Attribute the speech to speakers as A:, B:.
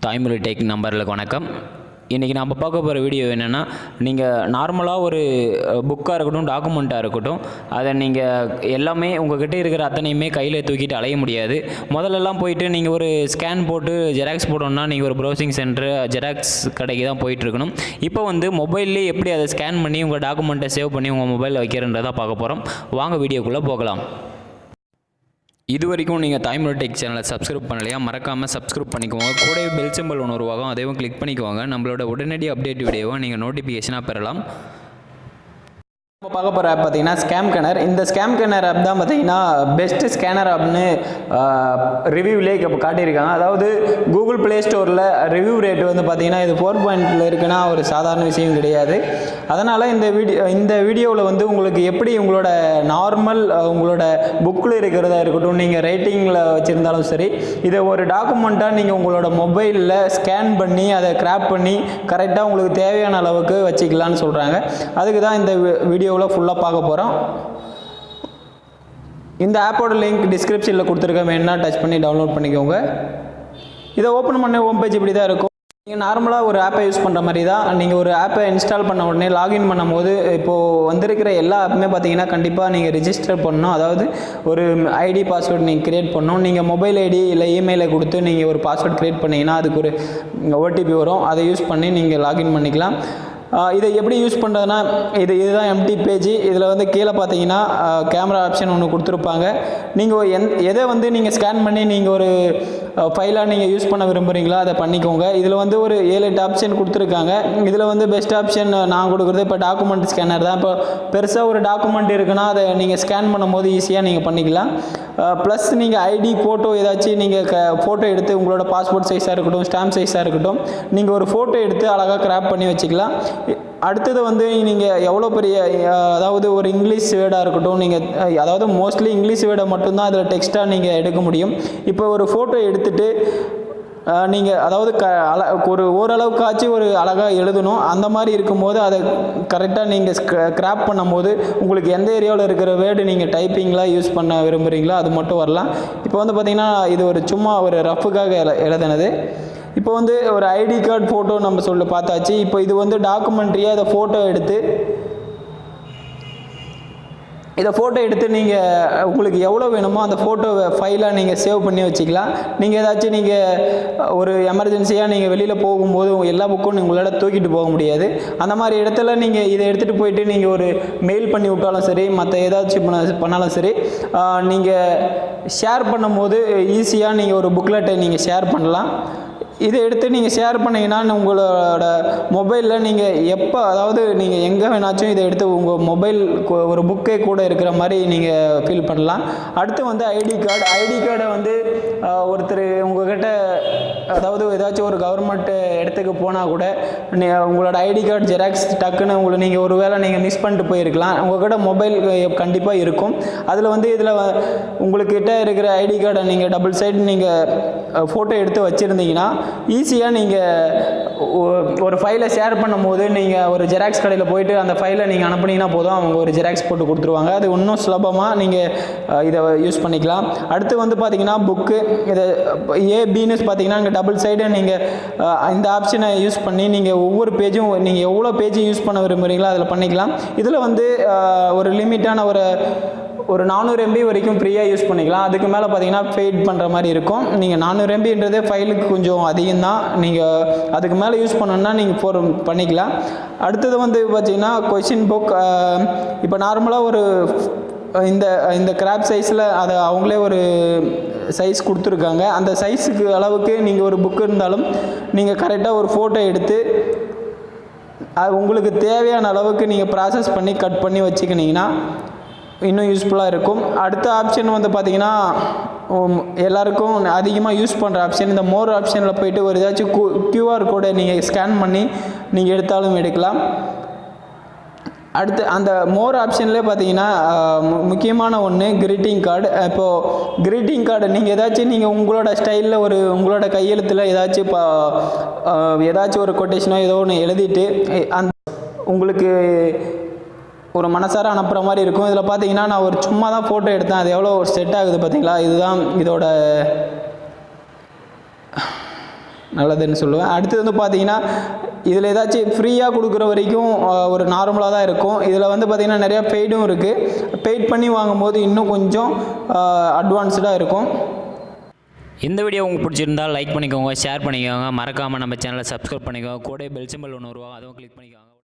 A: தாய்மொழி டெக் நம்பர்களுக்கு வணக்கம். இன்றைக்கி நம்ம பார்க்க போகிற வீடியோ என்னென்னா, நீங்கள் நார்மலாக ஒரு புக்காக இருக்கட்டும், டாக்குமெண்ட்டாக இருக்கட்டும், அதை நீங்கள் எல்லாமே உங்கள்கிட்ட இருக்கிற அத்தனையுமே கையில் தூக்கிட்டு அலைய முடியாது. முதல்லலாம் போயிட்டு நீங்கள் ஒரு ஸ்கேன் போட்டு ஜெராக்ஸ் போடணுன்னா நீங்கள் ஒரு ப்ரௌசிங் சென்டர், ஜெராக்ஸ் கடைக்கு தான் போயிட்டுருக்கணும். இப்போ வந்து மொபைல்லே எப்படி அதை ஸ்கேன் பண்ணி உங்கள் டாக்குமெண்ட்டை சேவ் பண்ணி உங்கள் மொபைலில் வைக்கிறன்றதை பார்க்க போகிறோம். வாங்க வீடியோக்குள்ளே போகலாம். இது வரைக்கும் நீங்கள் தாய்மொழி டெக் சேனலை சப்ஸ்கிரைப் பண்ணலையா? மறக்காமல் சப்ஸ்கிரைப் பண்ணிக்கோங்க. கூடவே பெல் சிம்பல் ஒன்று உருவாகும், அதையும் கிளிக் பண்ணிக்கோங்க. நம்மளோட உடனடி அப்டேட் வீடியோவை நீங்கள் நோட்டிஃபிகேஷனாக பெறலாம். இப்போ பார்க்க போகிற ஆப் பார்த்தீங்கன்னா ஸ்கேம்கேனர். இந்த ஸ்கேம்கேனர் ஆப் தான் பார்த்தீங்கன்னா பெஸ்ட்டு ஸ்கேனர் ஆப்னு ரிவ்யூவிலே இப்போ காட்டியிருக்காங்க. அதாவது கூகுள் ப்ளே ஸ்டோரில் ரிவ்யூ ரேட் வந்து பார்த்தீங்கன்னா இது 4.0 இருக்குன்னா ஒரு சாதாரண விஷயம் கிடையாது. அதனால் இந்த வீடியோவில் வந்து உங்களுக்கு எப்படி உங்களோட நார்மல் உங்களோட புக்கில் இருக்கிறதா இருக்கட்டும், நீங்கள் ரைட்டிங்கில் வச்சுருந்தாலும் சரி, இதை ஒரு டாக்குமெண்ட்டாக நீங்கள் உங்களோட மொபைலில் ஸ்கேன் பண்ணி அதை கிராப் பண்ணி கரெக்டாக உங்களுக்கு தேவையான அளவுக்கு வச்சுக்கலான்னு சொல்கிறாங்க. அதுக்கு தான் இந்த வீடியோ ஃபுல்லாக பார்க்க போகிறோம். இந்த ஆப்போட லிங்க் டிஸ்கிரிப்ஷனில் கொடுத்துருக்கேன், வேணுன்னா டச் பண்ணி டவுன்லோட் பண்ணிக்கோங்க. இதை ஓப்பன் பண்ண ஹோம் பேஜ் இப்படி தான் இருக்கும். நீங்கள் நார்மலாக ஒரு ஆப்பை யூஸ் பண்ணுற மாதிரி தான். நீங்கள் ஒரு ஆப்பை இன்ஸ்டால் பண்ண உடனே லாகின் பண்ணும்போது இப்போது வந்திருக்கிற எல்லா ஆப்புமே பார்த்தீங்கன்னா கண்டிப்பாக நீங்கள் ரிஜிஸ்டர் பண்ணணும். அதாவது ஒரு ஐடி பாஸ்வேர்டு நீங்கள் க்ரியேட் பண்ணணும். நீங்கள் மொபைல் ஐடி இல்லை இமெயிலை கொடுத்து நீங்கள் ஒரு பாஸ்வேர்டு க்ரியேட் பண்ணிங்கன்னா அதுக்கு ஒரு ஓடிபி வரும். அதை யூஸ் பண்ணி நீங்கள் லாகின் பண்ணிக்கலாம். இதை எப்படி யூஸ் பண்ணுறதுனா, இதுதான் எம்டி பேஜ். இதில் வந்து கீழே பார்த்தீங்கன்னா கேமரா ஆப்ஷன் ஒன்று கொடுத்துருப்பாங்க. நீங்கள் எதை வந்து நீங்கள் ஸ்கேன் பண்ணி நீங்கள் ஒரு ஃபைலாக நீங்கள் யூஸ் பண்ண விரும்புகிறீங்களோ அதை பண்ணிக்கோங்க. இதில் வந்து ஒரு 7-8 ஆப்ஷன் கொடுத்துருக்காங்க. இதில் வந்து பெஸ்ட் ஆப்ஷன் நான் கொடுக்குறது இப்போ டாக்குமெண்ட் ஸ்கேனர் தான். இப்போ பெருசாக ஒரு டாக்குமெண்ட் இருக்குன்னா அதை நீங்கள் ஸ்கேன் பண்ணும்போது ஈஸியாக நீங்கள் பண்ணிக்கலாம். ப்ளஸ் நீங்கள் ஐடி ஃபோட்டோ ஏதாச்சும் நீங்கள் ஃபோட்டோ எடுத்து உங்களோட பாஸ்போர்ட் சைஸாக இருக்கட்டும், ஸ்டாம்ப் சைஸாக இருக்கட்டும், நீங்கள் ஒரு ஃபோட்டோ எடுத்து அழகாக கிராப் பண்ணி வச்சுக்கலாம். அடுத்தது வந்து நீங்கள் எவ்வளோ பெரிய, அதாவது ஒரு இங்கிலீஷ் வேர்டாக இருக்கட்டும், நீங்கள் அதாவது மோஸ்ட்லி இங்கிலீஷ் வேர்டை மட்டும்தான் அதில் டெக்ஸ்ட்டாக நீங்கள் எடுக்க முடியும். இப்போ ஒரு ஃபோட்டோ எடுத்துகிட்டு நீங்கள் அதாவது ஒரு ஓரளவுக்காச்சும் ஒரு அழகாக எழுதணும். அந்த மாதிரி இருக்கும்போது அதை கரெக்டாக நீங்கள் கிராப் பண்ணும்போது உங்களுக்கு எந்த ஏரியாவில் இருக்கிற வேர்டு நீங்கள் டைப்பிங்கில் யூஸ் பண்ண விரும்புகிறீங்களோ அது மட்டும் வரலாம். இப்போ வந்து பார்த்திங்கன்னா இது ஒரு சும்மா ஒரு ரஃபுக்காக எழுதினது. இப்போ வந்து ஒரு ஐடி கார்டு ஃபோட்டோ நம்ம பார்த்தாச்சு. இப்போ இது வந்து டாக்குமெண்ட்ரியாக இதை ஃபோட்டோ எடுத்து நீங்கள் உங்களுக்கு எவ்வளோ வேணுமோ அந்த ஃபோட்டோவை ஃபைலாக நீங்கள் சேவ் பண்ணி வச்சுக்கலாம். நீங்கள் ஏதாச்சும் நீங்கள் ஒரு எமர்ஜென்சியாக நீங்கள் வெளியில் போகும்போது எல்லா புக்கும் உங்களால் தூக்கிட்டு போக முடியாது. அந்த மாதிரி இடத்துல நீங்கள் இதை எடுத்துகிட்டு போயிட்டு நீங்கள் ஒரு மெயில் பண்ணி விட்டாலும் சரி, மற்ற ஏதாச்சும் பண்ணாலும் சரி, நீங்கள் ஷேர் பண்ணும்போது ஈஸியாக நீங்கள் ஒரு புக்லெட்டை நீங்கள் ஷேர் பண்ணலாம். இதை எடுத்து நீங்கள் ஷேர் பண்ணிங்கன்னா உங்களோட மொபைலில் நீங்கள் எப்போ, அதாவது நீங்கள் எங்கே வேணாச்சும் இதை எடுத்து உங்கள் மொபைல் ஒரு புக்கே கூட இருக்கிற மாதிரி நீங்கள் ஃபீல் பண்ணலாம். அடுத்து வந்து ஐடி கார்டை வந்து ஒருத்தர் உங்கள்கிட்ட, அதாவது ஏதாச்சும் ஒரு கவர்மெண்ட் இடத்துக்கு போனால் கூட உங்களோட ஐடி கார்டு ஜெராக்ஸ் டக்குன்னு நீங்கள் ஒரு வேளை நீங்கள் மிஸ் பண்ணிட்டு போயிருக்கலாம். உங்கள்கிட்ட மொபைல் கண்டிப்பாக இருக்கும். அதில் வந்து இதில் உங்கள்கிட்ட இருக்கிற ஐடி கார்டை நீங்கள் டபுள் சைடு நீங்கள் ஃபோட்டோ எடுத்து வச்சுருந்தீங்கன்னா ஈஸியாக நீங்கள் ஒரு ஃபைலை ஷேர் பண்ணும்போது நீங்கள் ஒரு ஜெராக்ஸ் கடையில் போயிட்டு அந்த ஃபைலை நீங்கள் அனுப்புனீங்கன்னா போதும், அவங்க ஒரு ஜெராக்ஸ் போட்டு கொடுத்துருவாங்க. அது இன்னும் சுலபமாக நீங்கள் இதை யூஸ் பண்ணிக்கலாம். அடுத்து வந்து பார்த்திங்கன்னா புக்கு, இதை ஏபின்னு பார்த்தீங்கன்னா இங்கே டபுள் சைடு நீங்கள் இந்த ஆப்ஷனை யூஸ் பண்ணி நீங்கள் ஒவ்வொரு பேஜும் நீங்கள் எவ்வளோ பேஜ் யூஸ் பண்ண விரும்புகிறீங்களோ அதில் பண்ணிக்கலாம். இதில் வந்து ஒரு லிமிட்டான ஒரு 400 MB வரைக்கும் ஃப்ரீயாக யூஸ் பண்ணிக்கலாம். அதுக்கு மேலே பார்த்தீங்கன்னா பெய்ட் பண்ணுற மாதிரி இருக்கும். நீங்கள் 400 MBன்றதே ஃபைலுக்கு கொஞ்சம் அதிகம்தான். நீங்கள் அதுக்கு மேலே யூஸ் பண்ணணுன்னா நீங்கள் பண்ணிக்கலாம். அடுத்தது வந்து பார்த்தீங்கன்னா கொஷின் புக். இப்போ நார்மலாக ஒரு இந்த கிராப் சைஸில் அதை அவங்களே ஒரு சைஸ் கொடுத்துருக்காங்க. அந்த சைஸுக்கு அளவுக்கு நீங்கள் ஒரு புக் இருந்தாலும் நீங்கள் கரெக்டாக ஒரு ஃபோட்டோ எடுத்து உங்களுக்கு தேவையான அளவுக்கு நீங்கள் ப்ராசஸ் பண்ணி கட் பண்ணி வச்சுக்கினீங்கன்னா இன்னும் யூஸ்ஃபுல்லாக இருக்கும். அடுத்த ஆப்ஷன் வந்து பார்த்திங்கன்னா எல்லாருக்கும் அதிகமாக யூஸ் பண்ணுற ஆப்ஷன், இந்த மோர் ஆப்ஷனில் போய்ட்டு ஒரு ஏதாச்சும் QR கோடை நீங்கள் ஸ்கேன் பண்ணி நீங்கள் எடுத்தாலும் எடுக்கலாம். அடுத்து அந்த மோர் ஆப்ஷன்லேயே பார்த்தீங்கன்னா முக்கியமான ஒன்று கிரீட்டிங் கார்டு. இப்போது கிரீட்டிங் கார்டு நீங்கள் ஏதாச்சும் உங்களோட ஸ்டைலில் உங்களோட கையெழுத்தில் ஏதாச்சும் ஒரு கொட்டேஷனோ ஏதோ ஒன்று எழுதிட்டு உங்களுக்கு ஒரு மனசார அனுப்புகிற மாதிரி இருக்கும். இதில் பார்த்தீங்கன்னா நான் ஒரு சும்மா தான் ஃபோட்டோ எடுத்தேன், அது எவ்வளோ செட் ஆகுது பார்த்தீங்களா. இதுதான் இதோட நல்லதுன்னு சொல்லுவேன். அடுத்து வந்து பார்த்தீங்கன்னா இதில் ஏதாச்சும் ஃப்ரீயாக கொடுக்குற வரைக்கும் ஒரு நார்மலாக தான் இருக்கும். இதில் வந்து பார்த்திங்கன்னா நிறையா பெய்டும் இருக்குது. பெய்ட் பண்ணி வாங்கும்போது இன்னும் கொஞ்சம் அட்வான்ஸ்டாக இருக்கும்.
B: இந்த வீடியோ உங்களுக்கு பிடிச்சிருந்தால் லைக் பண்ணிக்கோங்க, ஷேர் பண்ணிக்கோங்க, மறக்காமல் நம்ம சேனலை சப்ஸ்கிரைப் பண்ணிக்கோங்க. கூட பெல் சிம்பல் ஒன்று வருவாங்க, அதுவும் கிளிக் பண்ணிக்கோங்க.